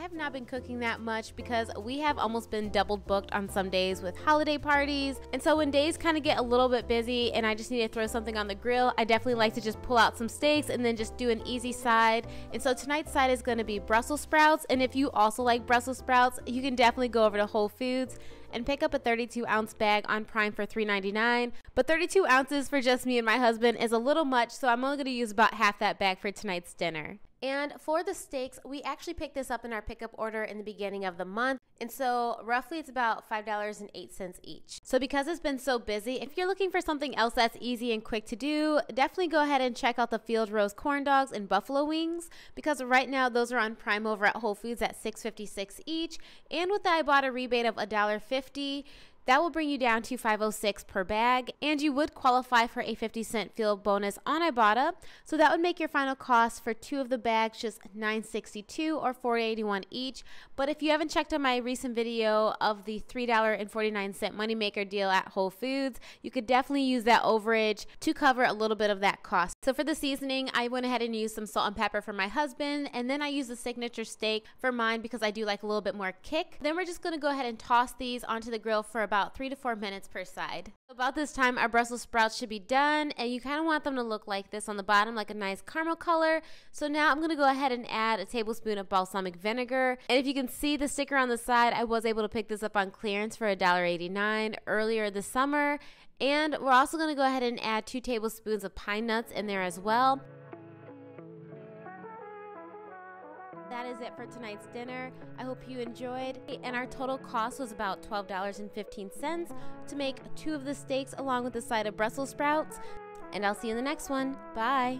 have not been cooking that much because we have almost been double booked on some days with holiday parties. And so when days kind of get a little bit busy and I just need to throw something on the grill, I definitely like to just pull out some steaks and then just do an easy side. And so tonight's side is going to be Brussels sprouts. And if you also like Brussels sprouts, you can definitely go over to Whole Foods and pick up a 32-ounce bag on Prime for $3.99. But 32 ounces for just me and my husband is a little much, so I'm only going to use about half that bag for tonight's dinner. And for the steaks, we actually picked this up in our pickup order in the beginning of the month. And so roughly it's about $5.08 each. So because it's been so busy, if you're looking for something else that's easy and quick to do, definitely go ahead and check out the field roast corn dogs and buffalo wings, because right now those are on Prime over at Whole Foods at $6.56 each. And with the Ibotta rebate of $1.50, that will bring you down to $5.06 per bag, and you would qualify for a 50-cent field bonus on Ibotta. So that would make your final cost for 2 of the bags just $9.62 or $4.81 each. But if you haven't checked out my recent video of the $3.49 moneymaker deal at Whole Foods, you could definitely use that overage to cover a little bit of that cost. So for the seasoning, I went ahead and used some salt and pepper for my husband, and then I used the signature steak for mine because I do like a little bit more kick. Then we're just going to go ahead and toss these onto the grill for about 3 to 4 minutes per side. About this time, our Brussels sprouts should be done, and you kind of want them to look like this on the bottom, like a nice caramel color. So now I'm going to go ahead and add a tablespoon of balsamic vinegar. And if you can see the sticker on the side, I was able to pick this up on clearance for $1.89 earlier this summer. And we're also going to go ahead and add 2 tablespoons of pine nuts in there as well. That is it for tonight's dinner. I hope you enjoyed. And our total cost was about $12.15 to make 2 of the steaks along with the side of Brussels sprouts. And I'll see you in the next one. Bye.